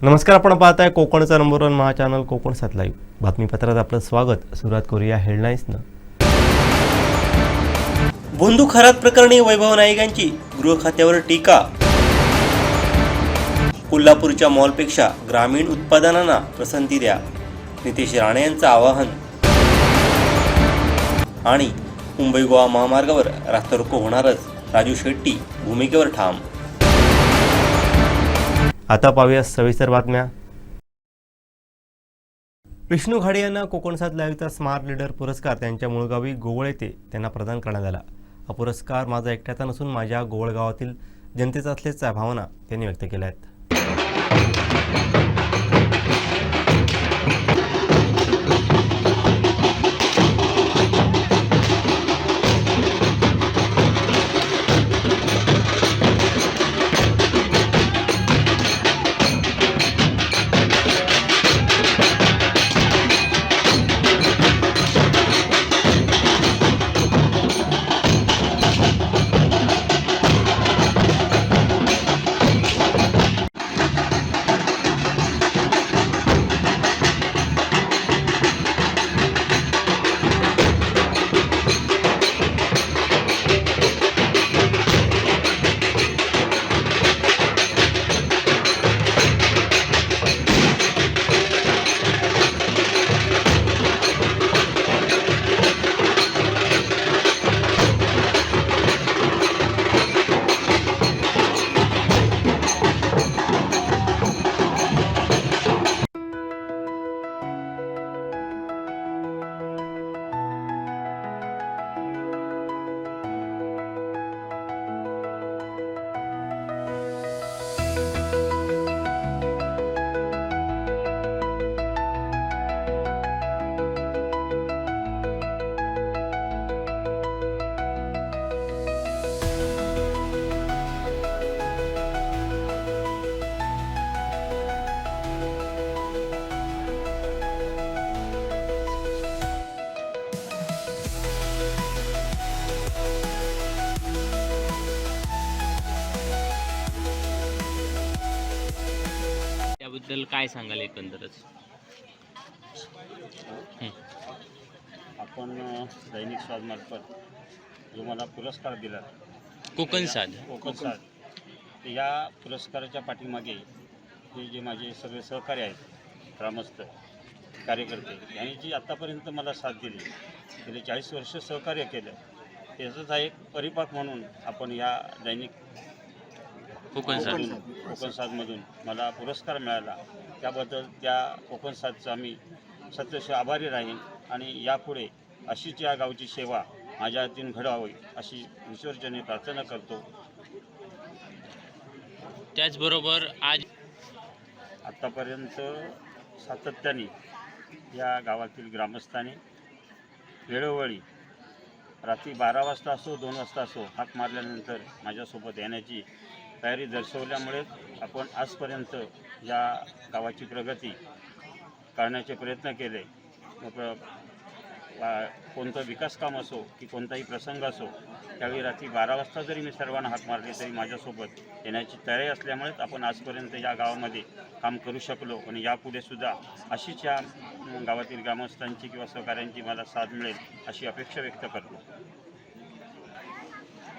नमस्कार, आपण पाहताय कोकणचा नंबर 1 महा चॅनल कोकण 7 लाईव्ह. बातमीपत्रात आपलं स्वागत. सुरुवात करूया हेडलाईन्सनं. भोंदू खरात प्रकरणी वैभव नाईकांची गृह खात्यावर टीका. कोल्हापूरच्या मॉलपेक्षा ग्रामीण उत्पादनांना पसंती द्या, नितेश राणे यांचं आवाहन. आणि मुंबई गोवा महामार्गावर रास्ता रोको होणारच, राजू शेट्टी भूमिकेवर ठाम. आता पाहूया सविस्तर बातम्या. विष्णू घाडे यांना कोकण 7 लाईव्हचा स्मार्ट लीडर पुरस्कार त्यांच्या मूळगावी गोवळ येथे त्यांना प्रदान करण्यात आला. हा पुरस्कार माझा एकट्याचा नसून माझ्या गोवळ गावातील जनतेचा असल्याच्या भावना त्यांनी व्यक्त केल्या आहेत. त्याबद्दल काय सांगाल एकंदरच? आपण दैनिक स्वादमार्फत जो मला पुरस्कार दिला कोकण 7 या पुरस्काराच्या पाठीमागे हे जे माझे सगळे सहकारी आहेत, ग्रामस्थ कार्यकर्ते, यांनी जी आत्तापर्यंत मला साथ दिली, गेले 40 वर्ष सहकार्य केलं, त्याचाच हा एक परिपाक म्हणून आपण या दैनिक कोकण 7मधून मला पुरस्कार मिळाला. त्याबद्दल त्या कोकण 7चा मी सत्यशः आभारी राहीन आणि यापुढे अशीच या गावची सेवा माझ्या हातून घडावी अशी ईश्वरचरणी प्रार्थना करतो. त्याचबरोबर आज आत्तापर्यंत सातत्याने या गावातील ग्रामस्थांनी वेळोवेळी रात्री 12 वाजता असो 2 वाजता असो हाक मारल्यानंतर माझ्यासोबत येण्याची तयारी दर्शवल्यामुळे आपण आजपर्यंत या गावाची प्रगती करण्याचे प्रयत्न केले. कोणतं विकास काम असो की कोणताही प्रसंग असो, त्यावेळी रात्री 12 वाजता जरी मी सर्वांना हाक मारले तरी माझ्यासोबत येण्याची तयारी असल्यामुळेच आपण आजपर्यंत या गावामध्ये काम करू शकलो. आणि यापुढे सुद्धा अशीच या गावातील ग्रामस्थांची किंवा सहकाऱ्यांची मला साथ मिळेल अशी अपेक्षा व्यक्त करतो.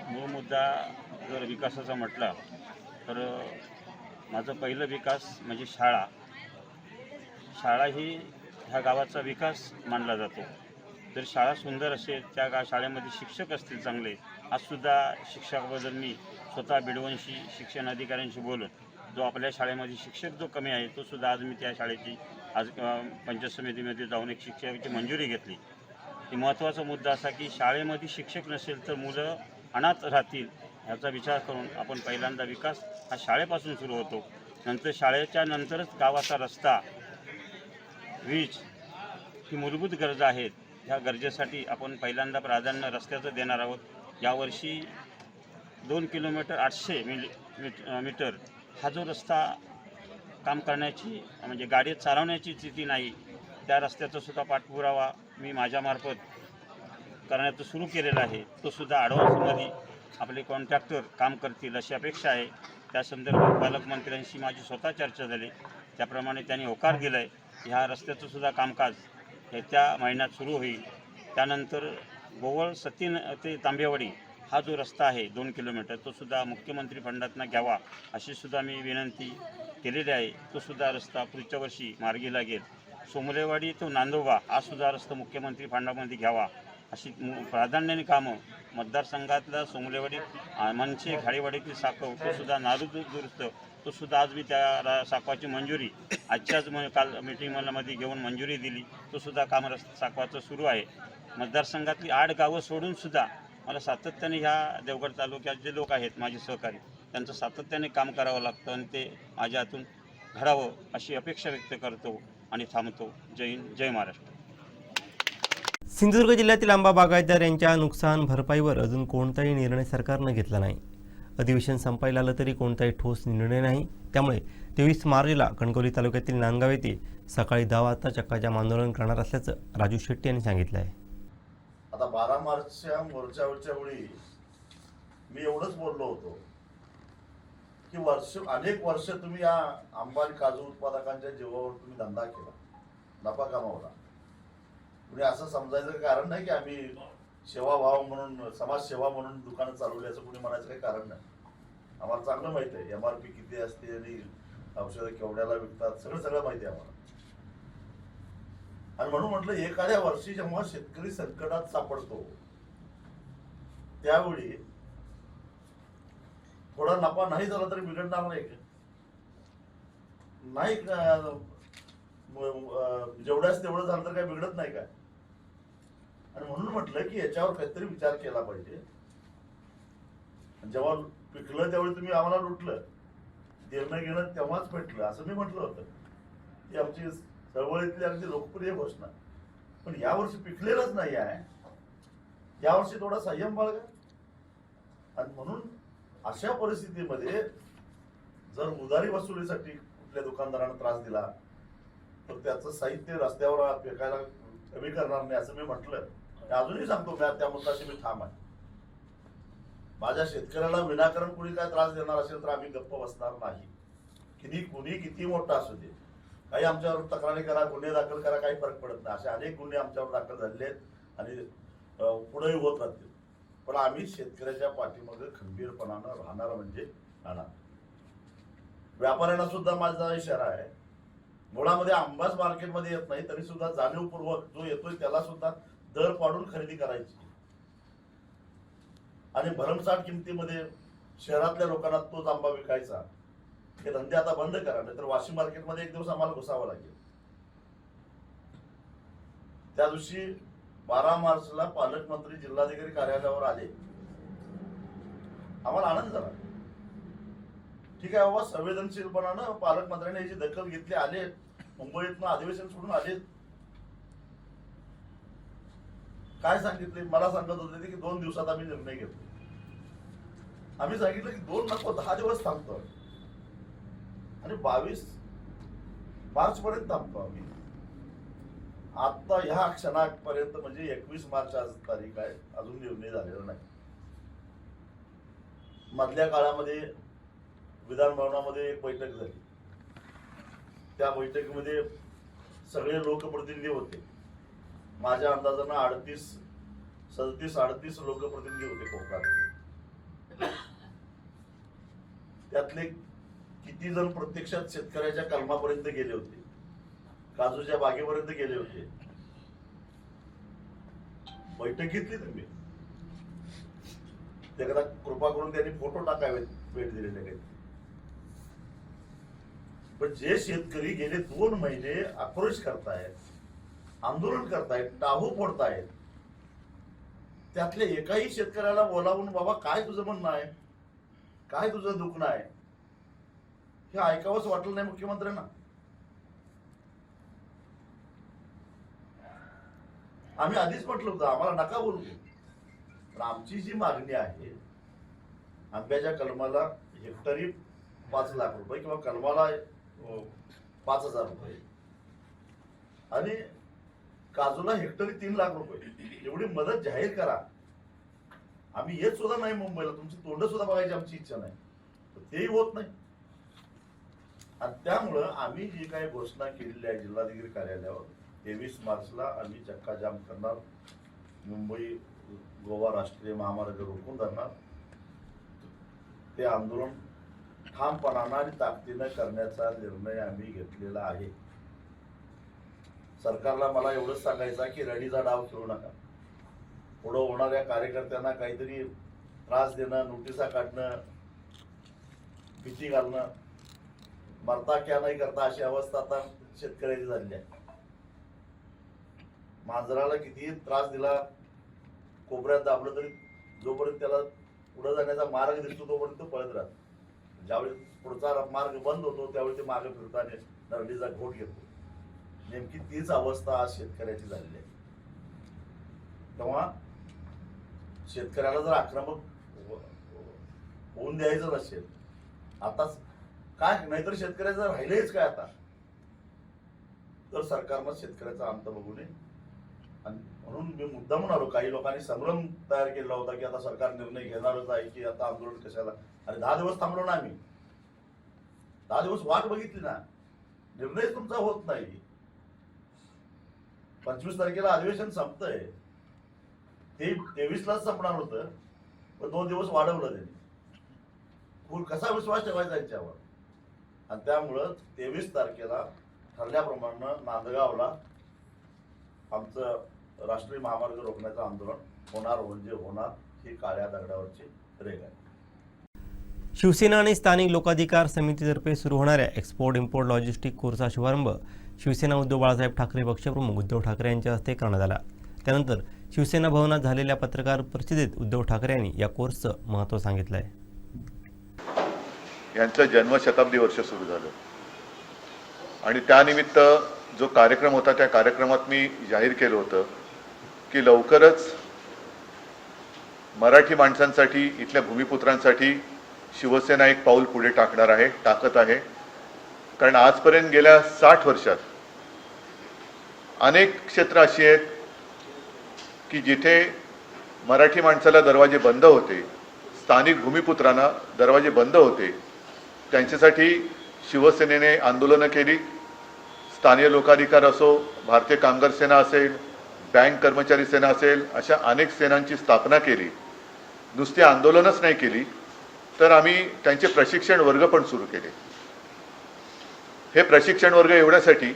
मूळ मुद्दा जर विकासाचा म्हटला तर माझं पहिलं विकास म्हणजे शाळा. शाळा ही ह्या गावाचा विकास मानला जातो. जर शाळा सुंदर असेल, त्या शाळेमध्ये शिक्षक असतील चांगले, आजसुद्धा शिक्षकाबद्दल मी स्वतः बिडवंशी शिक्षण अधिकाऱ्यांशी बोलून जो आपल्या शाळेमध्ये शिक्षक जो कमी आहे तो सुद्धा आज मी त्या शाळेची आज पंचायत समितीमध्ये जाऊन एक शिक्षकाची मंजुरी घेतली. ही महत्त्वाचा मुद्दा असा की शाळेमध्ये शिक्षक नसेल तर मुलं अनाथ राहतील, ह्याचा विचार करून आपण पहिल्यांदा विकास हा शाळेपासून सुरू होतो. नंतर शाळेच्या नंतरच गावाचा रस्ता, वीज ही मूलभूत गरजा आहेत. ह्या गरजेसाठी आपण पहिल्यांदा प्राधान्य रस्त्याचं देणार आहोत. यावर्षी 2 किलोमीटर 800 मीटर हा जो रस्ता काम करण्याची म्हणजे गाडी चालवण्याची स्थिती नाही, त्या रस्त्याचा सुद्धा पाठपुरावा मी माझ्यामार्फत करण्याचं सुरू केलेलं आहे. तो सुद्धा ॲडव्हान्समध्ये आपले कॉन्ट्रॅक्टर काम करतील अशी अपेक्षा आहे. त्या संदर्भात पालकमंत्र्यांशी माझी स्वतः चर्चा झाली. त्याप्रमाणे त्यांनी होकार दिला आहे. ह्या रस्त्याचं सुद्धा कामकाज येत्या महिन्यात सुरू होईल. त्यानंतर गोवळ सतीन ते तांबेवाडी हा जो रस्ता आहे 2 किलोमीटर, तो सुद्धा मुख्यमंत्री फंडातनं घ्यावा अशी सुद्धा मी विनंती केलेली आहे. तो सुद्धा रस्ता पुढच्या वर्षी मार्गी लागेल. सोमलेवाडी तो नांदोबा हा सुद्धा रस्ता मुख्यमंत्री फंडामध्ये घ्यावा अशी प्राधान्याने कामं मतदारसंघातला सोमलेवाडी मनसे घाडेवाडीतील साखव तो सुद्धा नारू दुरुस्त तो सुद्धा आज मी त्या साखवाची मंजुरी आजच्याच काल मीटिंगमध्ये घेऊन मंजुरी दिली. तो सुद्धा काम साखवाचं सुरू आहे. मतदारसंघातली 8 गावं सोडून सुद्धा मला सातत्याने ह्या देवगड तालुक्यात जे लोक आहेत माझे सहकारी त्यांचं सातत्याने काम करावं लागतं आणि ते माझ्या हातून घडावं अशी अपेक्षा व्यक्त करतो आणि थांबतो. जय हिंद, जय महाराष्ट्र. सिंधुदुर्ग जिल्ह्यातील आंबा बागायतदार यांच्या नुकसान भरपाईवर अजून कोणताही निर्णय सरकारनं घेतला नाही. अधिवेशन संपायला आलं तरी कोणताही ठोस निर्णय नाही. त्यामुळे 23 मार्चला कणकवली तालुक्यातील नांदगाव येथे सकाळी 10 वाजता चक्काजाम आंदोलन करणार असल्याचं राजू शेट्टी यांनी सांगितलं आहे. आता 12 मार्चच्या मोर्चावरच्या वेळी मी एवढंच बोललो होतो की अनेक वर्ष तुम्ही या आंबा आणि काजू उत्पादकांच्या जीवावर तुम्ही धंदा केला, नफा कमावला. तुम्ही असं समजायचं कारण नाही की आम्ही सेवाभाव म्हणून समाजसेवा म्हणून दुकानं चालवली असं कुणी म्हणायचं काही कारण नाही. आम्हाला चांगलं माहिती आहे MRP किती असते आणि औषधं केवढ्याला विकतात, सगळं माहिती आहे आम्हाला. आणि म्हणून म्हटलं एखाद्या वर्षी जेव्हा शेतकरी संकटात सापडतो त्यावेळी थोडा नफा नाही झाला तरी बिघडणार नाही का? नाही जेवढ्याच तेवढं झालं तर काही बिघडत नाही का? आणि म्हणून म्हटलं की याच्यावर काहीतरी विचार केला पाहिजे. जेव्हा पिकलं त्यावेळी तुम्ही आम्हाला लुटलं, निर्णय घेणं तेव्हाच भेटलं असं मी म्हटलं होतं. ही आमची चळवळीतली अगदी लोकप्रिय घोषणा. पण यावर्षी पिकलेलंच नाही आहे, यावर्षी थोडा संयम बाळगा. आणि म्हणून अशा परिस्थितीमध्ये जर उधारी वसुलीसाठी कुठल्या दुकानदारांना त्रास दिला तर त्याचं साहित्य रस्त्यावर फेकायला कमी करणार नाही असं मी म्हटलं. अजूनही सांगतो त्या मुद्द्याशी मी ठाम आहे. माझ्या शेतकऱ्याला विनाकारण कुणी काय त्रास देणार असेल तर आम्ही गप्प बसणार नाही. कुणी किती मोठा असू दे, काही आमच्यावर तक्रारी करा, गुन्हे दाखल करा, काही फरक पडत नाही. असे अनेक गुन्हे आमच्यावर दाखल झालेले आहेत आणि पुढेही होत राहतील. पण आम्ही शेतकऱ्याच्या पाठीमागे खंबीरपणानं राहणार म्हणजे राहणार. व्यापाऱ्यांना सुद्धा माझा इशारा आहे, मुळामध्ये आंबाच मार्केटमध्ये येत नाही तरी सुद्धा जाणीवपूर्वक जो येतोय त्याला सुद्धा दर पाडून खरेदी करायची आणि भरमसाठ किमतीमध्ये शहरातल्या लोकांना तोच आंबा विकायचा. हे धंदे आता बंद करा, नाहीतर वाशी मार्केटमध्ये एक दिवस आम्हाला घुसावं लागेल. त्या दिवशी 12 मार्चला पालकमंत्री जिल्हाधिकारी कार्यालयावर आले. आम्हाला आनंद झाला. ठीक आहे बाबा, संवेदनशीलपणानं पालकमंत्र्यांनी याची दखल घेतली, आले मुंबईतनं अधिवेशन सोडून आले. काय सांगितले, मला सांगत होते की 2 दिवसात आम्ही निर्णय घेतो. आम्ही सांगितलं की 2 नको 10 दिवस थांबतो आणि 22 मार्च पर्यंत थांबतो आम्ही. आता ह्या क्षणापर्यंत म्हणजे 21 मार्च आज तारीख आहे, अजून निर्णय झालेला नाही. मधल्या काळामध्ये विधान भवनामध्ये एक बैठक झाली. त्या बैठकीमध्ये सगळे लोकप्रतिनिधी होते. माझ्या अंदाजानं 37-38 लोकप्रतिनिधी होते कोकणात. त्यातले किती जण प्रत्यक्षात शेतकऱ्याच्या कलमापर्यंत गेले होते, काजूच्या बागेपर्यंत गेले होते. बैठकीतली तुम्ही एखादा कृपा करून त्यांनी फोटो टाकावेत भेट दिलेले काही. पण जे शेतकरी गेले 2 महिने आक्रोश करतायत, आंदोलन करतायत, टाहू फोडतायत, त्यातल्या एकाही शेतकऱ्याला बोलावून बाबा काय तुझं म्हणणं आहे, काय तुझं दुखणं आहे, हे ऐकावंच वाटलं नाही मुख्यमंत्र्यांना. आम्ही आधीच म्हटलं होतं आम्हाला नका बोलू, पण आमची जी मागणी आहे आंब्याच्या कलमाला हेक्टरी 5 लाख रुपये किंवा कलमाला 5,000 रुपये आणि काजूला हेक्टरी 3 लाख रुपये एवढी मदत जाहीर करा. आम्ही येत सुद्धा नाही मुंबईला, तुमची तोंड सुद्धा बघायची आमची इच्छा नाही, तेही होत नाही. आणि त्यामुळं आम्ही जी काही घोषणा केलेली आहे जिल्हाधिकारी कार्यालयावर 23 मार्चला आम्ही चक्काजाम करणार, मुंबई गोवा राष्ट्रीय महामार्ग रोखून धरणार, ते आंदोलन ठामपणानं आणि ताकदीनं करण्याचा निर्णय आम्ही घेतलेला आहे. सरकारला मला एवढंच सांगायचं की रडीचा डाव खेळू नका. पुढं होणाऱ्या कार्यकर्त्यांना काहीतरी त्रास देणं, नोटिसा काढणं, भीती घालणं, मरता क्या नाही करता अशी अवस्था आता शेतकऱ्याची झालेली आहे. मांजराला कितीही त्रास दिला, कोपऱ्यात दाबलं तरी जोपर्यंत त्याला पुढे जाण्याचा मार्ग दिसतो तोपर्यंत तो पळत राहतो. ज्यावेळी पुढचा मार्ग बंद होतो त्यावेळी ते मार्ग फिरताना नरडीचा घोट घेतो. नेमकी तीच अवस्था आज शेतकऱ्याची झालेली आहे. तेव्हा शेतकऱ्याला जर आक्रमक होऊन द्यायचं नसेल आता काय, नाहीतर शेतकऱ्याचं राहिलेच काय आता, तर सरकारनं शेतकऱ्याचा अंत बघू नये. आणि म्हणून मी मुद्दा म्हणालो, काही लोकांनी संभ्रम तयार केला होता की आता सरकार निर्णय घेणारच आहे की आता आंदोलन कशाला. अरे 10 दिवस थांबलो ना आम्ही, 10 दिवस वाट बघितली ना, निर्णय तुमचा होत नाही. 25 तारखेला अधिवेशन संपतंय, ते 23लाच संपणार होतं, पण 2 दिवस वाढवलं त्यांनी. कसा विश्वास ठेवायचा यांच्यावर. आणि त्यामुळं 23 तारखेला ठरल्याप्रमाणे नांदगावला आमचं राष्ट्रीय महामार्ग रोखण्याचं आंदोलन होणार म्हणजे होणार, ही काळ्या दगडावरची रेघ आहे. शिवसेना आणि स्थानिक लोकाधिकार समितीतर्फे सुरू होणाऱ्या एक्सपोर्ट इम्पोर्ट लॉजिस्टिक कोर्सचा शुभारंभ शिवसेना उद्धव बाळासाहेब ठाकरे पक्षप्रमुख उद्धव ठाकरे यांच्या हस्ते करण्यात आला. त्यानंतर शिवसेना भवनात झालेल्या पत्रकार परिषदेत उद्धव ठाकरे यांनी या कोर्सचं महत्त्व सांगितलं आहे. यांचं जन्मशताब्दी वर्ष सुरू झालं आणि त्यानिमित्त जो कार्यक्रम होता त्या कार्यक्रमात मी जाहीर केलं होतं की लवकरच मराठी माणसांसाठी, इथल्या भूमिपुत्रांसाठी शिवसेना एक पाऊल पुढे टाकत आहे. कारण आजपर्यंत गेल्या 60 वर्षात अनेक क्षेत्र अशी आहेत की जिथे मराठी माणसाला दरवाजे बंद होते, स्थानिक भूमिपुत्रांना दरवाजे बंद होते. त्यांच्यासाठी शिवसेनेने आंदोलनं केली. स्थानीय लोकाधिकार असो, भारतीय कामगार सेना असेल, बँक कर्मचारी सेना असेल, अशा अनेक सेनांची स्थापना केली. नुसती आंदोलनच नाही केली तर आम्ही त्यांचे प्रशिक्षण वर्ग पण सुरू केले. हे प्रशिक्षण वर्ग एवढ्यासाठी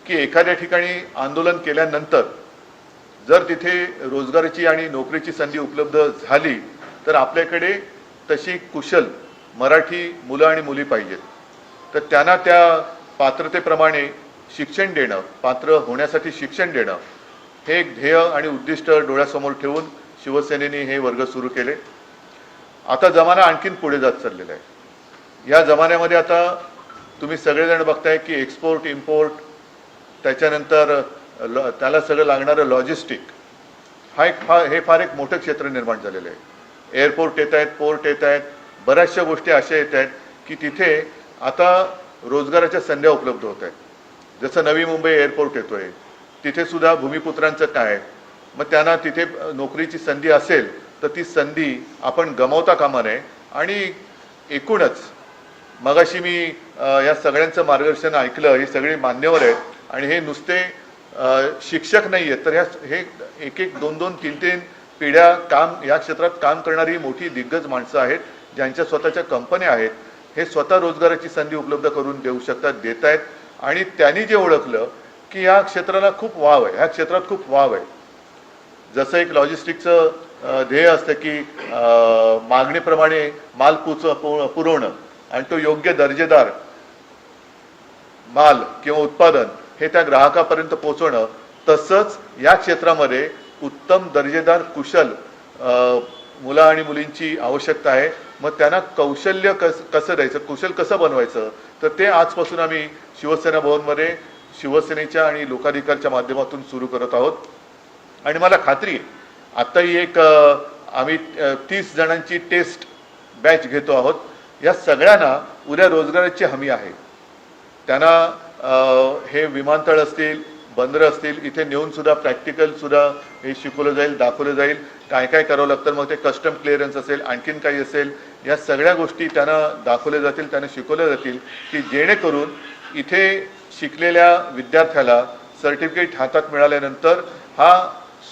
की एखाद्या ठिकाणी आंदोलन केल्यानंतर जर तिथे रोजगाराची आणि नोकरीची संधी उपलब्ध झाली तर आपल्याकडे तशी कुशल मराठी मुलं आणि मुली पाहिजेत. तर त्यांना त्या पात्रतेप्रमाणे शिक्षण देणं, पात्र होण्यासाठी शिक्षण देणं, हे एक ध्येय आणि उद्दिष्ट डोळ्यासमोर ठेवून शिवसेनेने हे वर्ग सुरू केले. आता जमाना आणखीन पुढे जात चाललेला आहे. या जमान्यामध्ये आता तुम्ही सगळेजण बघताय की एक्सपोर्ट इम्पोर्ट, त्याच्यानंतर त्याला सगळं लागणारं लॉजिस्टिक, हे फार एक मोठं क्षेत्र निर्माण झालेलं आहे. एअरपोर्ट येत आहेत, पोर्ट येत आहेत, बऱ्याचशा गोष्टी अशा येत आहेत की तिथे आता रोजगाराच्या संध्या उपलब्ध होत आहेत. जसं नवी मुंबई एअरपोर्ट येतोय, तिथे सुद्धा भूमिपुत्रांचं काय, मग त्यांना तिथे नोकरीची संधी असेल तर ती संधी आपण गमावता कामा नये. आणि एकूणच मगाशी मी या सगळ्यांचं मार्गदर्शन ऐकलं. हे सगळे मान्यवर आहेत आणि हे नुसते शिक्षक नाही आहेत, तर हे 1-1, 2-2, 3-3 पिढ्या या क्षेत्रात काम करणारी मोठी दिग्गज माणसं आहेत, ज्यांच्या स्वतःच्या कंपन्या आहेत. हे स्वतः रोजगाराची संधी उपलब्ध करून देऊ शकतात, देत आहेत. आणि त्यांनी जे ओळखलं की या क्षेत्राला खूप वाव आहे, ह्या क्षेत्रात खूप वाव आहे. जसं एक लॉजिस्टिकचं ध्येय असतं की मागणीप्रमाणे माल पुरवणं आणि तो योग्य दर्जेदार माल किंवा उत्पादन हे त्या ग्राहकापर्यंत पोहोचवणं, तसंच या क्षेत्रामध्ये उत्तम दर्जेदार कुशल मुलं आणि मुलींची आवश्यकता आहे. मग त्यांना कौशल्य कसं द्यायचं, कुशल कसं बनवायचं, तर ते आजपासून आम्ही शिवसेना भवनमध्ये शिवसेनेच्या आणि लोकाधिकारच्या माध्यमातून सुरू करत आहोत. आणि मला खात्री आहे आत्ताही एक आम्ही 30 जणांची टेस्ट बॅच घेतो आहोत. या सगळ्यांना उद्या रोजगाराची हमी आहे. त्यांना हे विमानतळ असतील, बंदरं असतील, इथे नेऊन सुद्धा प्रॅक्टिकल सुद्धा हे शिकवलं जाईल, दाखवलं जाईल काय काय करावं लागतं. मग ते कस्टम क्लिअरन्स असेल, आणखीन काही असेल, या सगळ्या गोष्टी त्यांना दाखवल्या जातील, त्यांना शिकवल्या जातील की जेणेकरून इथे शिकलेल्या विद्यार्थ्याला सर्टिफिकेट हातात मिळाल्यानंतर हा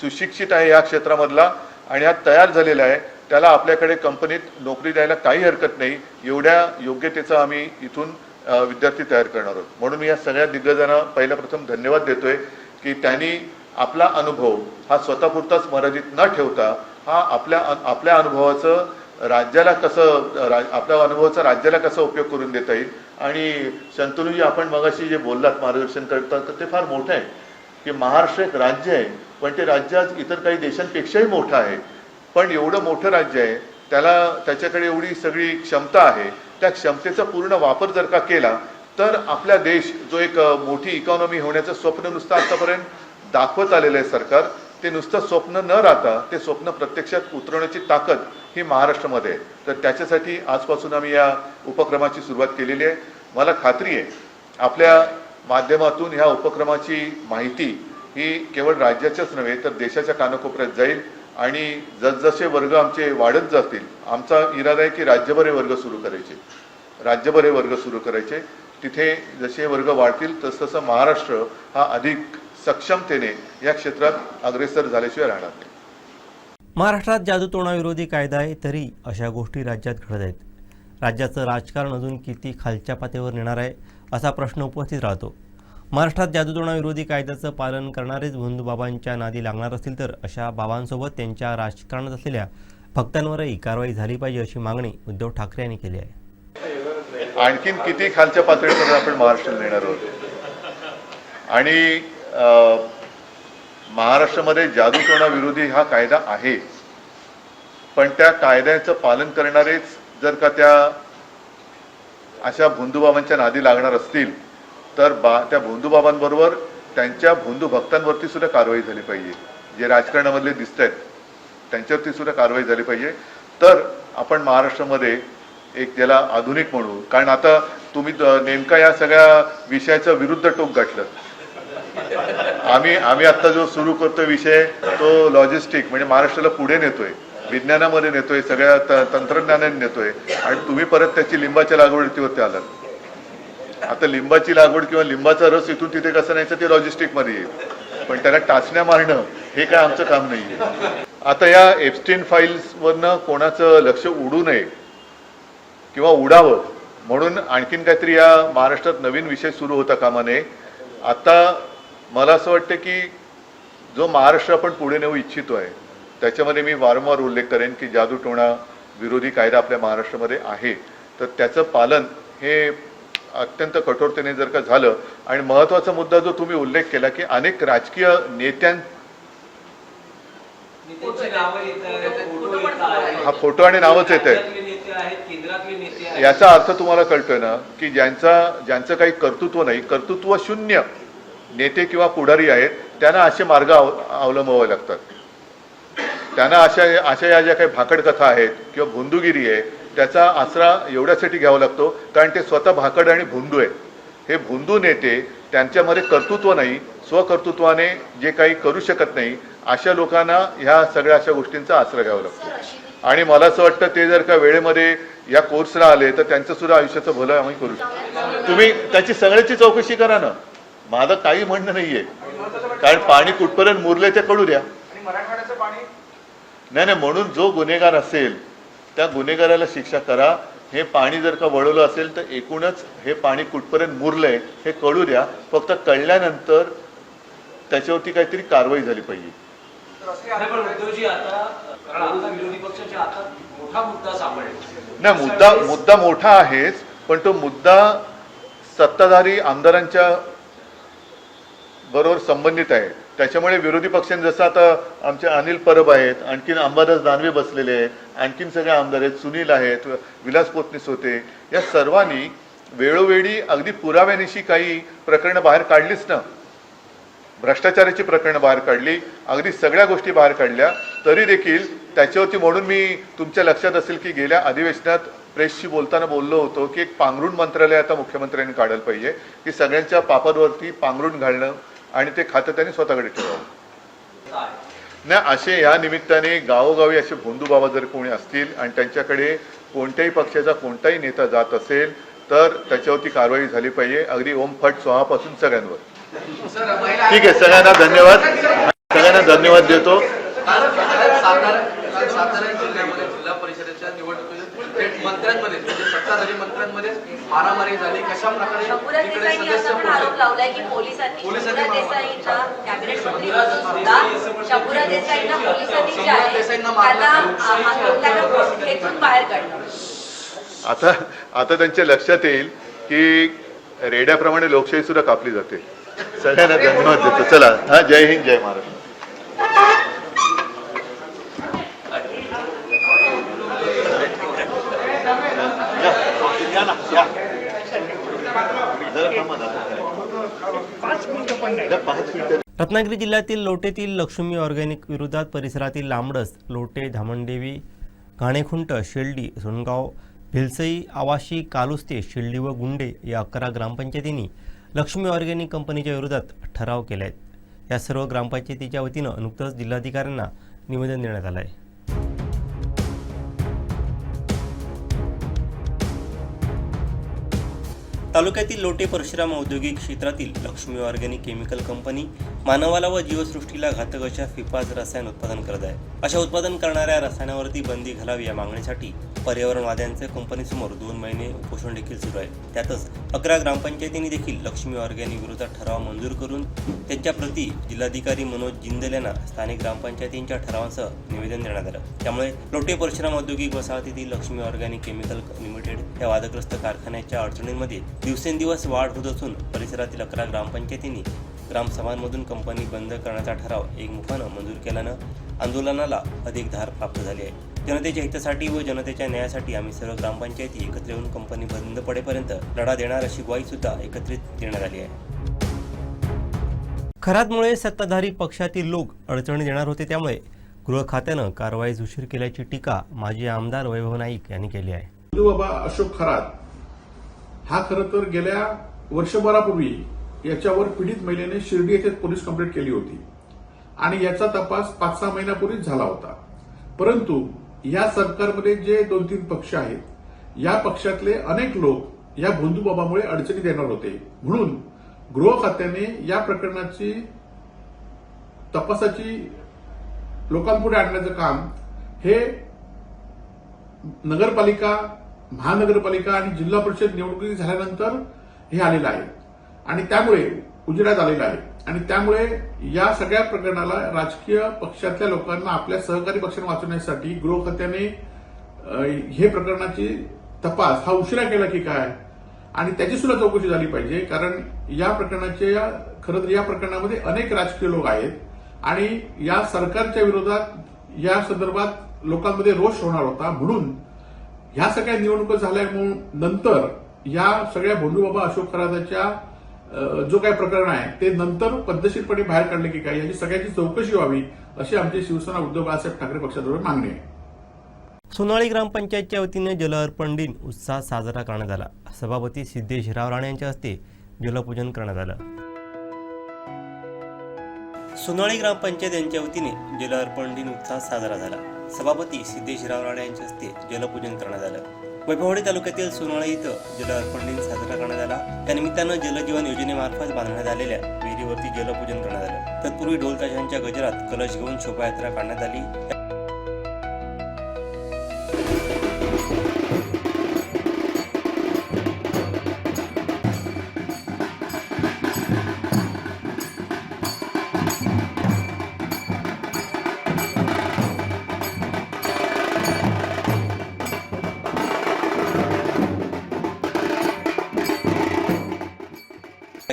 सुशिक्षित आहे या क्षेत्रामधला आणि हा तयार झालेला आहे, त्याला आपल्याकडे कंपनीत नोकरी द्यायला काही हरकत नाही, एवढ्या योग्यतेचा आम्ही इथून विद्यार्थी तयार करणार आहोत. म्हणून मी या सगळ्या दिग्गजांना पहिल्या प्रथम धन्यवाद देतोय की त्यांनी आपला अनुभव हा स्वतःपुरताच मर्यादित न ठेवता हा आपल्या अनुभवाचं राज्याला कसं आपल्या अनुभवाचा राज्याला कसा उपयोग करून देता येईल. आणि शंतनूजी, आपण मगाशी जे बोललात मार्गदर्शन करतात तर ते फार मोठं आहे की महाराष्ट्र एक राज्य आहे, पण ते राज्य आज इतर काही देशांपेक्षाही मोठं आहे. पण एवढं मोठं राज्य आहे, त्याच्याकडे एवढी सगळी क्षमता आहे, त्या क्षमतेचा पूर्ण वापर जर का केला तर आपला देश जो एक मोठी इकॉनॉमी होण्याचं स्वप्न नुसतं आतापर्यंत दाखवत आलेलं आहे सरकार, ते नुसतं स्वप्न न राहता ते स्वप्न प्रत्यक्षात उतरवण्याची ताकद ही महाराष्ट्रामध्ये आहे. तर त्याच्यासाठी आजपासून आम्ही या उपक्रमाची सुरुवात केलेली आहे. मला खात्री आहे आपल्या माध्यमातून ह्या उपक्रमाची माहिती ही केवळ राज्याच्याच नव्हे तर देशाच्या कानाकोपऱ्यात जाईल आणि जसजसे वर्ग आमचे वाढत जातील, आमचा इरादा आहे की राज्यभर हे वर्ग सुरू करायचे. तिथे जसे वर्ग वाढतील तसतसं महाराष्ट्र हा अधिक सक्षमतेने या क्षेत्रात अग्रेसर झाल्याशिवाय राहणार नाही. महाराष्ट्रात जादूटोणाविरोधी कायदा आहे तरी अशा गोष्टी राज्यात घडत आहेत. राज्याचं राजकारण अजून किती खालच्या पातळीवर नेणार आहे असा प्रश्न उपस्थित राहतो. महाराष्ट्रात जादूटोणाविरोधी कायद्याचं पालन करणारेच भोंदूबाबांच्या नादी लागणार असतील तर अशा बाबांसोबत त्यांच्या राजकारणात असलेल्या भक्तांवरही कारवाई झाली पाहिजे अशी मागणी उद्धव ठाकरे यांनी केली आहे. आणखीन किती खालच्या पातळीवर आपण महाराष्ट्राला नेणार आहोत. आणि महाराष्ट्रामध्ये जादूटोणा विरोधी हा कायदा आहे, पण त्या कायद्याचं पालन करणारेच जर का त्या अशा भोंदूबाबांच्या नादी लागणार असतील तर त्या भोंदूबाबांबरोबर त्यांच्या भोंदू भक्तांवरती सुद्धा कारवाई झाली पाहिजे. जे राजकारणामधले दिसत आहेत त्यांच्यावरती सुद्धा कारवाई झाली पाहिजे. तर आपण महाराष्ट्रामध्ये एक ज्याला आधुनिक म्हणू, कारण आता तुम्ही नेमका या सगळ्या विषयाचं विरुद्ध टोक गाठलं. आम्ही आता जो सुरू करतोय विषय तो लॉजिस्टिक म्हणजे महाराष्ट्राला पुढे नेतोय, विज्ञानामध्ये नेतोय, सगळ्या तंत्रज्ञानाने नेतोय आणि तुम्ही परत त्याची लिंबाच्या लागवडीवरती आलात. आता लिंबाची लागवड किंवा लिंबाचा रस इथून तिथे कसं न्यायचं ते लॉजिस्टिकमध्ये येईल, पण त्याला टाचण्या मारणं हे काय आमचं काम नाहीये. आता या एप्स्टीन फाईल्सवरनं कोणाचं लक्ष उडू नये किंवा उडावं म्हणून आणखीन काहीतरी या महाराष्ट्रात नवीन विषय सुरू होता कामा नये. आता मला असं वाटतं की जो महाराष्ट्र आपण पुढे नेऊ इच्छितोय त्याच्यामध्ये मी वारंवार उल्लेख करेन की जादूटोणा विरोधी कायदा आपल्या महाराष्ट्रामध्ये आहे, तर त्याचं पालन हे अत्यंत कठोरतेने जर का झालं. आणि महत्त्वाचा मुद्दा जो तुम्ही उल्लेख केला की अनेक राजकीय हा फोटो आणि नावच येत आहे, याचा अर्थ तुम्हाला कळतोय ना की ज्यांचं काही कर्तृत्व नाही, कर्तृत्व शून्य नेते किंवा पुढारी आहेत त्यांना असे मार्ग अवलंबावे लागतात. त्यांना अशा या ज्या काही भाकड कथा आहेत किंवा भोंदूगिरी आहे त्याचा आसरा एवढ्यासाठी घ्यावा लागतो कारण ते स्वतः भाकड आणि भोंदू आहेत. हे भोंदू नेते त्यांच्यामध्ये कर्तृत्व नाही, स्वकर्तृत्वाने जे काही करू शकत नाही अशा लोकांना ह्या सगळ्या अशा गोष्टींचा आसरा घ्यावा लागतो. आणि मला असं वाटतं ते जर का वेळेमध्ये या कोर्सला आले तर त्यांचं सुद्धा आयुष्याचं भलं आम्ही करू शकतो. तुम्ही त्याची सगळ्याची चौकशी करा ना, माझं काही म्हणणं नाहीये, कारण पाणी कुठपर्यंत मुरले ते कळू द्या. नाही, म्हणून जो गुन्हेगार असेल त्या गुन्हेगाराला शिक्षा करा. हे पाणी जर का वळवलं असेल तर एकूणच हे पाणी कुठपर्यंत मुरलंय हे कळू द्या. फक्त कळल्यानंतर त्याच्यावरती काहीतरी कारवाई झाली पाहिजे. नाही, मुद्दा मोठा आहेच, पण तो मुद्दा सत्ताधारी आमदारांच्या बरोबर संबंधित आहे. त्याच्यामुळे विरोधी पक्षांनी जसं आता आमचे अनिल परब आहेत, आणखीन अंबादास दानवे बसलेले आहेत, आणखीन सगळे आमदार आहेत, सुनील आहेत, विलास पोतनीस होते, या सर्वांनी वेळोवेळी अगदी पुराव्यानिशी काही प्रकरणं बाहेर काढलीच ना. भ्रष्टाचाराची प्रकरणं बाहेर काढली, अगदी सगळ्या गोष्टी बाहेर काढल्या. तरी देखील त्याच्यावरती म्हणून मी तुमच्या लक्षात असेल की गेल्या अधिवेशनात प्रेसशी बोलताना बोललो होतो की एक पांघरुण मंत्रालय आता मुख्यमंत्र्यांनी काढायला पाहिजे की सगळ्यांच्या पापावरती पांघरुण घालणं आणि ते खातं त्यांनी स्वतःकडे ठेवावं. नाही, असे या निमित्ताने गावोगावी असे भोंदूबाबा जर कोणी असतील आणि त्यांच्याकडे कोणत्याही पक्षाचा कोणताही नेता जात असेल तर त्याच्यावरती कारवाई झाली पाहिजे, अगदी ओम फट स्वाहापासून सगळ्यांवर. ठीक आहे, सगळ्यांना धन्यवाद देतो. सातारा जिल्ह्यामध्ये जिल्हा परिषदेच्या निवडणुकीत थेट मंत्र्यांमध्ये म्हणजे सत्ताधारी मंत्र्यांमध्ये मारामारी झाली. कशा प्रकारे शंभूराज तिकडे देसाईंनी असा पण सदस्य आरोप लावलाय की पोलिसांनी शंभूराज देसाईंना कॅबिनेट मंत्री म्हणून सुद्धा शंभूराज देसाईंना पोलिसांनी जे आहे त्यांना खेचून बाहेर काढलं. आता त्यांच्या लक्षात येईल की रेड्याप्रमाणे लोकशाही सुद्धा कापली जाते. सगळ्यांना धन्यवाद देतो. चला, हा, जय हिंद, जय महाराष्ट्र. रत्नागिरी जिल्ह्यातील लोटेतील लक्ष्मी ऑर्गॅनिक विरोधात परिसरातील लांबडस, लोटे, धामणदेवी, घाणेखुंट, शेल्डी, सोनगाव, भिलसई, आवाशी, कालुस्ते, शिर्डी व गुंडे या 11 ग्रामपंचायतींनी लक्ष्मी ऑर्गॅनिक कंपनीच्या विरोधात ठराव केले आहेत. या सर्व ग्रामपंचायतीच्या वतीनं नुकतंच जिल्हाधिकाऱ्यांना निवेदन देण्यात आलं आहे. तालुक्यातील लोटे परशुराम औद्योगिक क्षेत्रातील लक्ष्मी ऑर्गॅनिक केमिकल कंपनी मानवाला व जीवसृष्टीला घातक अशा फिपाज रसायन उत्पादन करत आहे. अशा उत्पादन करणाऱ्या रसायनावरती बंदी घालावी या मागणीसाठी पर्यावरणवाद्यांचे कंपनीसमोर 2 महिने उपोषण देखील सुरू आहे. त्यातच 11 ग्रामपंचायतींनी देखील लक्ष्मी ऑर्गॅनिक विरोधात ठराव मंजूर करून त्यांच्या प्रती जिल्हाधिकारी मनोज जिंदल यांना स्थानिक ग्रामपंचायतींच्या ठरावांसह निवेदन देण्यात आलं. त्यामुळे लोटे परशुराम औद्योगिक वसाहतीतील लक्ष्मी ऑर्गॅनिक केमिकल लिमिटेड या वादग्रस्त कारखान्याच्या अडचणींमध्ये दिवसेंदिवस वाढ होत असून परिसरातील 11 ग्रामपंचायतींनी ग्रामसभांमधून कंपनी बंद करण्याचा ठराव एकमुखानं मंजूर केल्यानं आंदोलनाला अधिक धार प्राप्त झाली आहे. जनतेच्या हितासाठी व जनतेच्या न्यायासाठी आम्ही सर्व ग्रामपंचायती एकत्र येऊन कंपनी बंद पडेपर्यंत लढा देणार अशी ग्वाही सुद्धा एकत्रित देण्यात आली आहे. खरातमुळे सत्ताधारी पक्षातील लोक अडचणी देणार होते, त्यामुळे गृह खात्यानं कारवाईस उशीर केल्याची टीका माजी आमदार वैभव नाईक यांनी केली आहे. बाबा अशोक खरात हा खरं तर गेल्या वर्षभरापूर्वी याच्यावर पीडित महिलेने शिर्डी येथे पोलीस कंप्लेंट केली होती आणि याचा तपास 5-6 महिन्यापूर्वीच झाला होता. परंतु या सरकारमध्ये जे 2-3 पक्ष आहेत, या पक्षातले अनेक लोक या भोंदूबाबामुळे अडचणी देणार होते. म्हणून गृह खात्याने या प्रकरणाची तपासाची लोकांपुढे आणण्याचं काम हे नगरपालिका, महानगरपालिका आणि जिल्हा परिषद निवडणुकी झाल्यानंतर हे आलेलं आहे आणि त्यामुळे उजेडात आलेलं आहे. आणि त्यामुळे या सगळ्या प्रकरणाला राजकीय पक्षातल्या लोकांना आपल्या सहकारी पक्षांना वाचवण्यासाठी गृह खात्याने हे प्रकरणाची तपास हा उशिरा केला की काय आणि त्याची सुद्धा चौकशी झाली पाहिजे. कारण या खरं तर या प्रकरणामध्ये अनेक राजकीय लोक आहेत आणि या सरकारच्या विरोधात या संदर्भात लोकांमध्ये रोष होणार होता. म्हणून ह्या सगळ्या निवडणुका झाल्यानंतर या सगळ्या भोंदूबाबा अशोक खराताच्या जो काही प्रकरण आहे ते नंतर पद्धतशीरपणे बाहेर काढले की काय याची सगळ्याची चौकशी व्हावी अशी आमची शिवसेना उद्धव बाळासाहेब ठाकरे पक्षाद्वारे मागणी आहे. सोनाळी ग्रामपंचायतच्या वतीने जल अर्पण दिन उत्साहात साजरा करण्यात आला. सभापती सिद्धेशराव राणे यांच्या हस्ते जलपूजन करण्यात आलं. सोनाळी ग्रामपंचायत यांच्या वतीने जल अर्पण दिन उत्साहात साजरा झाला. सभापती सिद्धेशराव राणे यांच्या हस्ते जलपूजन करण्यात आलं. वैभववाडी तालुक्यातील सोनाळी इथं जल अर्पण दिन साजरा करण्यात आला. त्यानिमित्तानं जलजीवन योजनेमार्फत बांधण्यात आलेल्या विहिरीवरती जलपूजन करण्यात आलं. तत्पूर्वी ढोल ताशांच्या गजरात कलश घेऊन शोभायात्रा काढण्यात आली.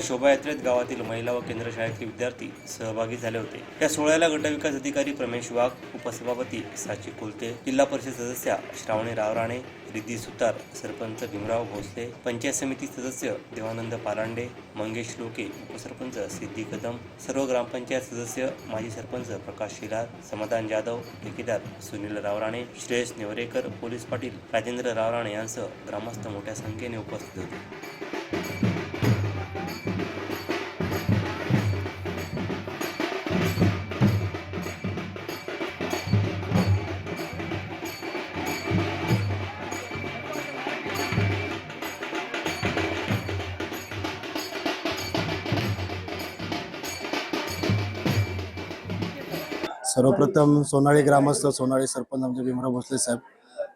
शोभायात्रेत गावातील महिला व केंद्र शाळेतील विद्यार्थी सहभागी झाले होते. या सोहळ्याला गटविकास अधिकारी प्रमेश वाघ, उपसभापती साची कोलते, जिल्हा परिषद सदस्या श्रावणी रावराणे, रिद्धी सुतार, सरपंच भीमराव भोसले, पंचायत समिती सदस्य देवानंद पालांडे, मंगेश लोके, उपसरपंच सिद्धी कदम, सर्व ग्रामपंचायत सदस्य, माजी सरपंच प्रकाश शिलार, समाधान जाधव, ठेकेदार सुनील रावराणे, श्रेयस नेवरेकर, पोलीस पाटील राजेंद्र रावराणे यांसह ग्रामस्थ मोठ्या संख्येने उपस्थित होते. सर्वप्रथम सोनाळी ग्रामस्थ, सोनाळी सरपंच आमचे भीमराव भोसले साहेब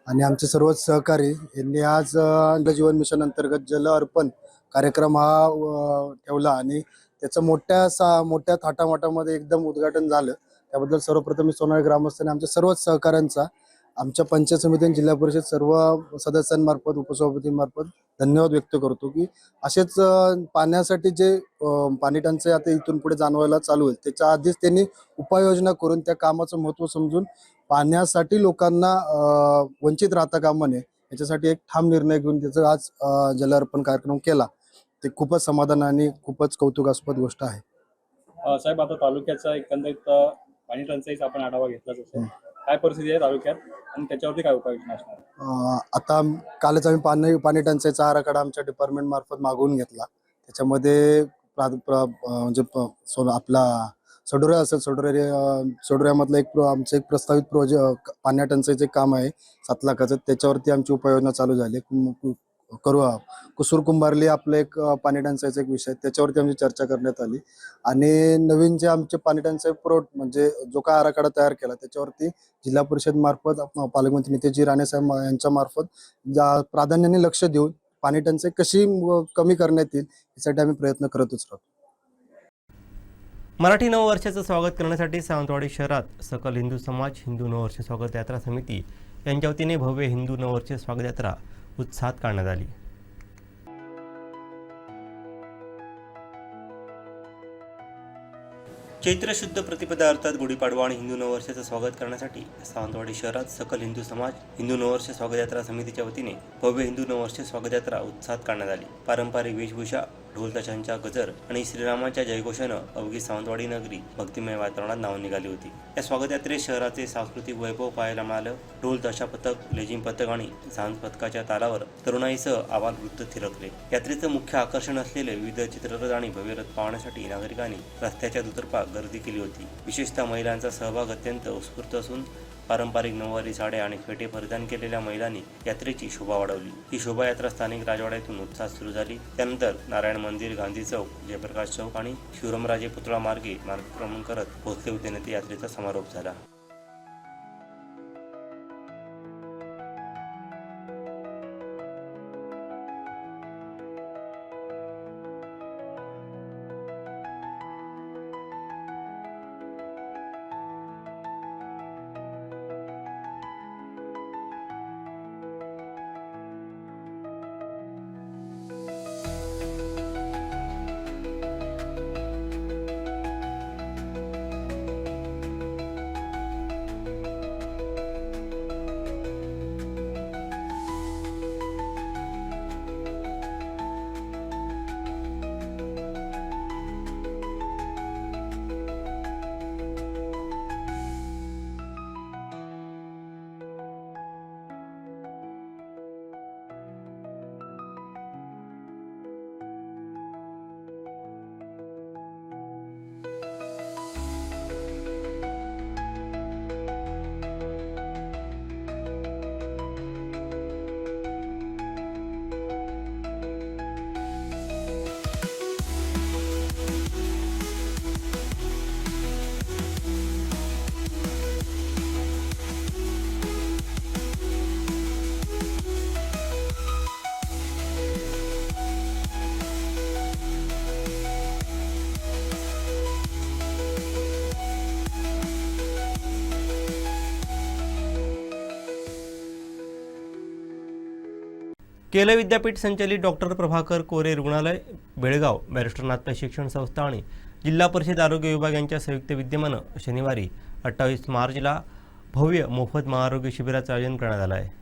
आणि आमचे सर्वच सहकारी यांनी आज जल जीवन मिशन अंतर्गत जल अर्पण कार्यक्रम हा ठेवला आणि त्याचं मोठ्या थाटामाटामध्ये एकदम उद्घाटन झालं. त्याबद्दल सर्वप्रथम मी सोनाळी ग्रामस्थांनी आमच्या सर्वच सहकाऱ्यांचा, आमच्या पंचायत समिती आणि जिल्हा परिषद सर्व सदस्यांमार्फत, उपसभापतींमार्फत धन्यवाद व्यक्त करतो की असेच पाण्यासाठी जे पाणी टंचाई आता इथून पुढे जाणवायला चालू होईल त्याच्या आधीच त्यांनी उपाययोजना करून त्या कामाचं महत्त्व समजून पाण्यासाठी लोकांना वंचित राहता कामा नये याच्यासाठी एक ठाम निर्णय घेऊन त्याचं आज जल अर्पण कार्यक्रम केला. ते खूपच समाधान आणि खूपच कौतुकास्पद गोष्ट आहे. साहेब, आता तालुक्याचा एकंदरीत पाणी टंचाईचा आपण आढावा घेतलाच असेल. काय परिस्थिती आहे तालुक्यात आणि त्याच्यावरती काय उपाययोजना असणार? आता कालच आम्ही पाणी टंचाईचा आराखडा आमच्या डिपार्टमेंट मार्फत मागवून घेतला. त्याच्यामध्ये म्हणजे आपला सडोऱ्या असेल, सडोऱ्यामधलं आमचं एक प्रस्तावित प्रोजेक्ट पाण्या टंचाईचं एक काम आहे 7 लाखाचं. त्याच्यावरती आमची उपाययोजना चालू झाली. कुसूर कुंभारली आपलं एक पाणी टंचाईचा एक विषय, त्याच्यावरती आमची चर्चा करण्यात आली आणि नवीन जे आमचे पाणी टंचाई म्हणजे जो काय आराखडा तयार केला त्याच्यावरती जिल्हा परिषद मार्फत पालकमंत्री नितेशजी राणे साहेब यांच्या मार्फत प्राधान्याने लक्ष देऊन पाणी टंचाई कशी कमी करण्यात येईल यासाठी आम्ही प्रयत्न करतच राहतो. मराठी नववर्षाचं स्वागत करण्यासाठी सावंतवाडी शहरात सकल हिंदू समाज हिंदू नववर्ष स्वागत यात्रा समिती यांच्या वतीने भव्य हिंदू नववर्ष स्वागत यात्रा उत्साहात काढण्यात आली. चैत्र शुद्ध प्रतिपदा अर्थात गुढीपाडवा आणि हिंदू नववर्षाचं स्वागत करण्यासाठी सावंतवाडी शहरात सकल हिंदू समाज हिंदू नववर्ष स्वागत यात्रा समितीच्या वतीने भव्य हिंदू नववर्ष स्वागत यात्रा उत्साहात काढण्यात आली. पारंपरिक वेशभूषा, ढोल ताशांच्या गजर आणि श्रीरामाच्या जयघोषानं अवघी सावंतवाडी नगरी भक्तिमय वातावरणात नावून निघाली होती. या स्वागत यात्रेत शहराचे सांस्कृतिक वैभव पाहायला मिळालं. ढोल ताशा पथक, लेझिम पथक आणि झांज पथकाच्या तालावर तरुणाईसह आबालवृद्ध थिरकले. यात्रेचं मुख्य आकर्षण असलेले विविध चित्ररथ आणि भव्य रथ पाहण्यासाठी नागरिकांनी रस्त्याच्या दुतर्फा गर्दी केली होती. विशेषतः महिलांचा सहभाग अत्यंत उत्स्फूर्त असून पारंपरिक नऊवारी साड्या आणि फेटे परिधान केलेल्या महिलांनी यात्रेची शोभा वाढवली. ही शोभायात्रा स्थानिक राजवाड्यातून उत्साहात सुरू झाली. त्यानंतर नारायण मंदिर, गांधी चौक, जयप्रकाश चौक आणि शिवरामराजे पुतळा मार्गे मार्गक्रमण करत भोसले उद्यानात यात्रेचा समारोप झाला. केलं विद्यापीठ संचलित डॉक्टर प्रभाकर कोरे रुग्णालय बेळगाव, बॅरिस्टर नाथ शिक्षण संस्था आणि जिल्हा परिषद आरोग्य विभाग यांच्या संयुक्त विद्यमानं शनिवारी 28 मार्चला भव्य मोफत महाआरोग्य शिबिराचं आयोजन करण्यात आलं आहे.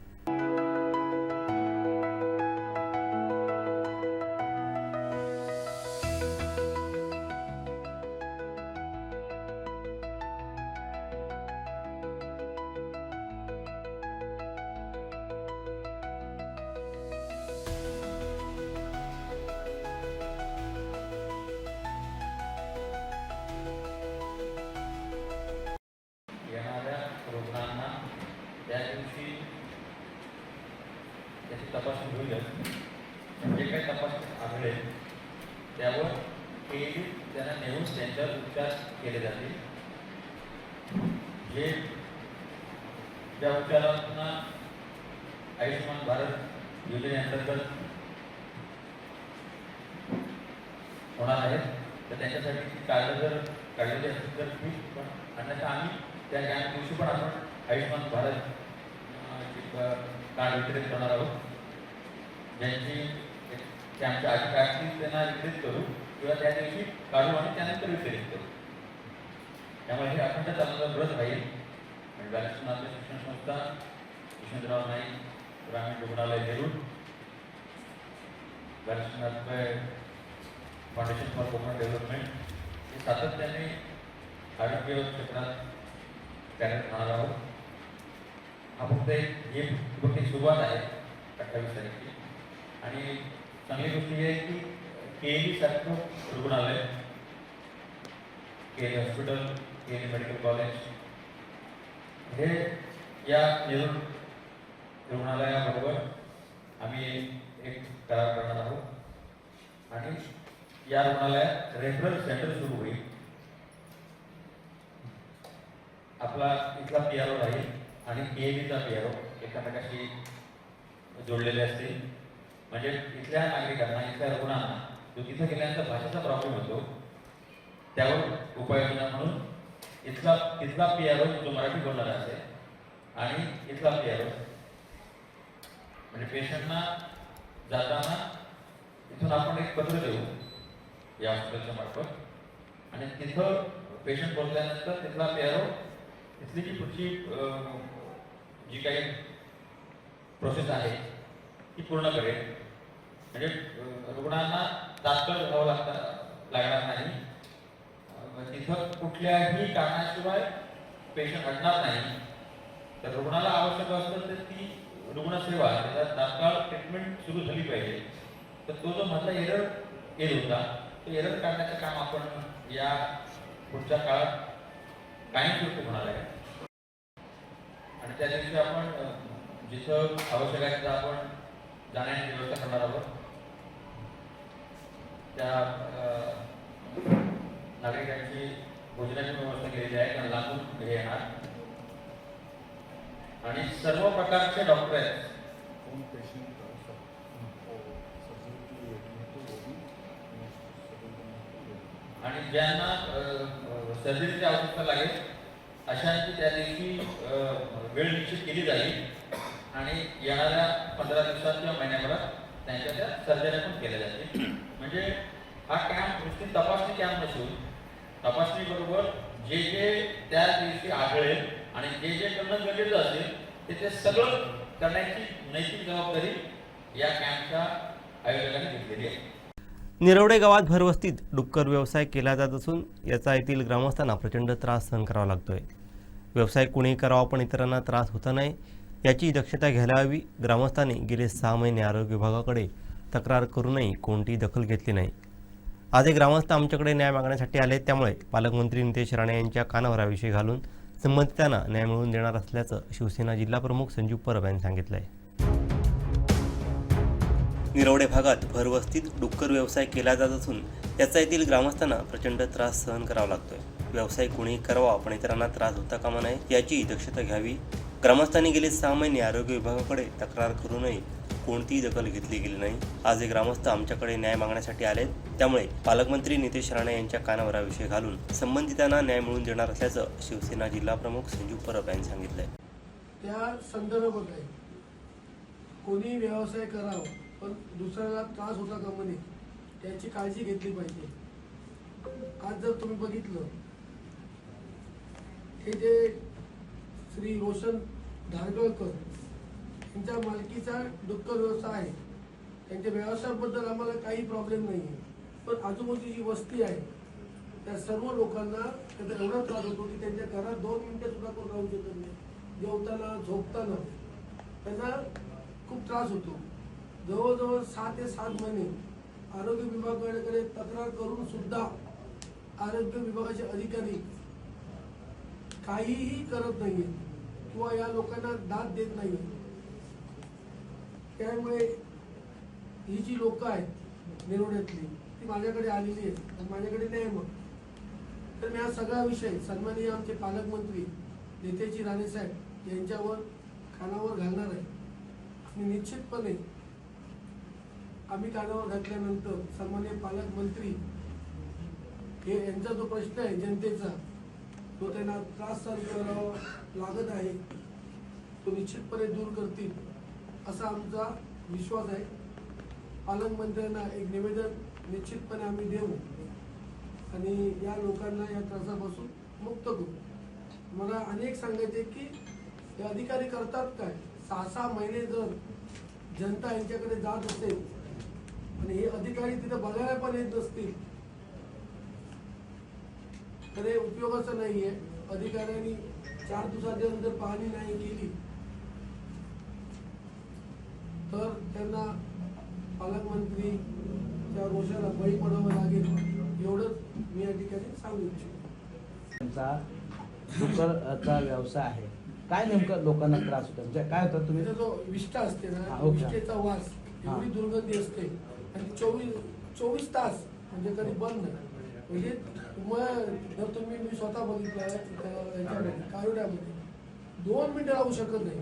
येणाऱ्या रुग्णांना त्या दिवशी त्याची तपासणी होईल. जे काही तपासणी आढळेल त्यावर त्यांना नेऊन त्यांच्यावर उपचार केले जातील. जे ज्या उपचारांना आयुष्यमान भारत योजनेअंतर्गत होणार आहेत तर त्यांच्यासाठी कार्ड जर काढलेले असतील तर ठीक, पण अन्यथा आम्ही त्या दिवशी पण आपण आयुष्यमान भारत कार्ड वितरित करणार आहोत, ज्यांची आमच्या अधिकाराची त्यांना वितरित करू किंवा त्या दिवशी काढू आणि त्यानंतर वितरित करू. त्यामुळे हे अखंड चालणारा व्रत राहील. आणि बालकृष्ण शिक्षण संस्था, यशवंतराव नाईक ग्रामीण रुग्णालय Nerul, Balkrishna foundation for Konkan development हे सातत्याने आरोग्य क्षेत्रात कार्यरत राहणार आहोत. हा फक्त एक सुरुवात आहे 28 तारखेची. आणि चांगली गोष्ट ही आहे की KLE सारखं रुग्णालय, KLE hospital, KLE medical college हे या नेरूळ रुग्णालयाबरोबर आम्ही एक करार करणार आहोत आणि या रुग्णालयात रेफरल सेंटर सुरू होईल. आपला इथला PRO राहील आणि KLEचा PRO एकमेकाशी जोडलेले असतील. म्हणजे इथल्या नागरिकांना, इथल्या रुग्णांना जो तिथे गेल्यानंतर भाषेचा प्रॉब्लेम होतो त्यावर उपाययोजना म्हणून तिथला PRO जो मराठी बोलणारा असेल आणि इथला PRO म्हणजे पेशंटना जाताना इथून आपण एक पत्र देऊ या हॉस्पिटलच्या मार्फत आणि तिथं पेशंट पोहोचल्यानंतर तिथला PRO तिथली जी पुढची जी काही प्रोसेस आहे ती पूर्ण करेल. म्हणजे रुग्णांना तात्काळ जावं लागणार नाही. तिथं कुठल्याही कारणाशिवाय पेशंट हटणार नाही. तर रुग्णाला आवश्यक असतं तर ती रुग्णसेवा त्याचा तात्काळ ट्रीटमेंट सुरू झाली पाहिजे. तर तो जो मधला एरर येत होता तो एरर काढण्याचं काम आपण या पुढच्या काळात कायमस्वरूपी होणार आहे. आणि त्या दिवशी आपण जिथं आवश्यक आहे तिथं आपण जाण्याची व्यवस्था करणार आहोत. त्या नागरिकांची भोजनाची व्यवस्था केलेली आहे, त्यांना लांबून हे येणार आणि सर्व प्रकारचे डॉक्टर आहेत. आणि ज्यांना सर्जरीची आवश्यकता लागेल अशांची त्या दिवशी वेळ निश्चित केली जाईल आणि येणाऱ्या 15 दिवसात किंवा महिन्याभरात त्यांच्या त्या सर्जऱ्या पण केल्या जातील. म्हणजे हा कॅम्प नुसती तपासणी कॅम्प नसून तपासणीबरोबर जे जे त्या दिवशी आढळेल आणि जे जे करणं गरजेचं असेल ते सगळं करण्याची नैतिक जबाबदारी या कॅम्पच्या आयोजकांनी घेतलेली आहे. निरवडे गावात भरवस्तीत डुक्कर व्यवसाय केला जात असून याचा येथील ग्रामस्थांना प्रचंड त्रास सहन करावा लागतोय. व्यवसाय कुणीही करावा पण इतरांना त्रास होता नाही याची दक्षता घ्यायला हवी. ग्रामस्थांनी गेले 6 महिने आरोग्य विभागाकडे तक्रार करूनही कोणतीही दखल घेतली नाही. आज हे ग्रामस्थ आमच्याकडे न्याय मागण्यासाठी आले, त्यामुळे पालकमंत्री नितेश राणे यांच्या कानावर हा विषय घालून संबंधितांना न्याय मिळवून देणार असल्याचं शिवसेना जिल्हाप्रमुख संजू परब यांनी सांगितलं आहे. निरवडे भागात भरवस्तीत डुक्कर व्यवसाय केला जात असून याचा येथील ग्रामस्थांना प्रचंड त्रास सहन करावा लागतोय. व्यवसाय कोणीही करावा पण इतरांना त्रास होता कामा नये याची दक्षता घ्यावी. ग्रामस्थांनी गेले 6 महिने आरोग्य विभागाकडे तक्रार करूनही कोणतीही दखल घेतली गेली नाही. आज हे ग्रामस्थ आमच्याकडे न्याय मागण्यासाठी आलेत, त्यामुळे पालकमंत्री नितेश राणे यांच्या कानावर हा विषय घालून संबंधितांना न्याय मिळवून देणार असल्याचं शिवसेना जिल्हाप्रमुख संजू परब यांनी सांगितलंय. त्या संदर्भात कोणी व्यवसाय करावा पण दुसऱ्याला त्रास होता कामा नये त्याची काळजी घेतली पाहिजे. आज जर तुम्ही बघितलं हे जे श्री रोशन धारगळकर यांच्या मालकीचा डुक्कर व्यवसाय आहे, त्यांच्या व्यवसायाबद्दल आम्हाला काही प्रॉब्लेम नाही आहे. पण आजूबाजूची जी वस्ती आहे त्या सर्व लोकांना त्याचा एवढा त्रास होतो की त्यांच्या घरात 2 मिनिटं सुद्धा कोण राहू शकत नाही. जेवताना झोपताना त्यांना खूप त्रास होतो. जवळजवळ 6 ते 7 महिने आरोग्य विभागाकडे तक्रार करून सुद्धा आरोग्य विभागाचे अधिकारी काहीही करत नाहीये किंवा या लोकांना दाद देत नाहीये. त्यामुळे ही जी लोक आहेत निरोड्यातली ती माझ्याकडे आलेली आहेत, माझ्याकडे नाही. मग तर मी हा सगळा विषय सन्माननीय आमचे पालकमंत्री नेत्याची राणेसाहेब यांच्यावर कानावर घालणार आहे आणि निश्चितपणे आम्ही कानावर घातल्यानंतर सन्माननीय पालकमंत्री हे यांचा जो प्रश्न आहे जनतेचा तो त्यांना त्रास सहन करावा लागत आहे तो निश्चितपणे दूर करतील असा आमचा विश्वास आहे. पालकमंत्र्यांना एक निवेदन निश्चितपणे आम्ही देऊ आणि या लोकांना या त्रासापासून मुक्त करू. मला अनेक सांगायचे की हे अधिकारी करतात काय, 6-6 महिने जर जनता यांच्याकडे जात असेल आणि हे अधिकारी तिथे बघायला पण येत नसतील तर हे उपयोगाचं नाहीये. अधिकाऱ्यांनी 4 दिवसाच्या नंतर पाहणी नाही केली तर त्यांना पालकमंत्रीच्या रोषाला बळी पडावं लागेल एवढंच मी या ठिकाणी सांगू इच्छितो. त्यांचा डुकरचा व्यवसाय आहे. काय नेमकं लोकांना त्रास होतो म्हणजे काय होतं तुम्ही जो विष्ठा असते ना हो का? विष्ठेचा वास एवढी दुर्गंधी असते आणि 24 तास म्हणजे कधी बंद नाही. म्हणजे जर तुम्ही मी स्वतः बघितलं कारुड्यामध्ये 2 मिनिटं राहू शकत नाही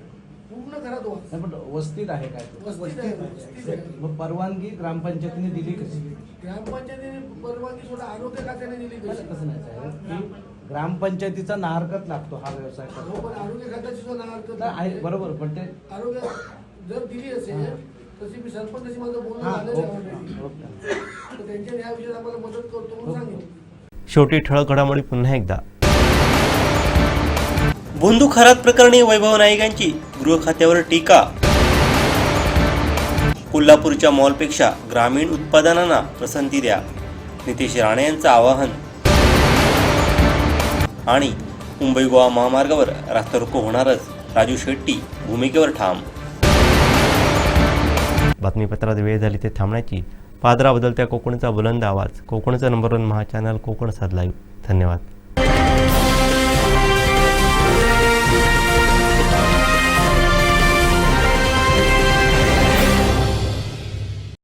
पूर्ण घरात वास. नाही, पण वस्तीत आहे काय तो? वस्तीत आहे. मग परवानगी ग्रामपंचायतीने दिली कशी? ग्रामपंचायतीने परवानगी सुद्धा आरोग्य खात्याने दिली कशी? तसं नाही साहेब की ग्रामपंचायतीचा नाहरकत लागतो हा व्यवसाय हो करतो. पण आरोग्य खात्याची सुद्धा हरकत आहे बरोबर पण ते आरोग्य जर दिली असेल तशी मी सरपंचाशी माझं बोलणं हा, झालेलं ओके, आहे ओके. तर त्यांच्या या विषयात आम्हाला मदत करतो म्हणून सांगितलं. शेवटी ठळक घडामोडी पुन्हा एकदा. बोंधू खरात प्रकरणी वैभव नाईक यांची गृह खात्यावर टीका. कोल्हापूरच्या मॉलपेक्षा ग्रामीण उत्पादनांना पसंती द्या, नितेश राणे यांचं आवाहन. आणि मुंबई गोवा महामार्गावर रास्ता रोको होणारच, राजू शेट्टी भूमिकेवर ठाम. बातमीपत्रात वेळ झाली ते थांबण्याची. पादरा बदलत्या कोकणचा बुलंद आवाज. कोकणचं नंबर 1 महा चॅनल कोकण साध लाईव्ह. धन्यवाद.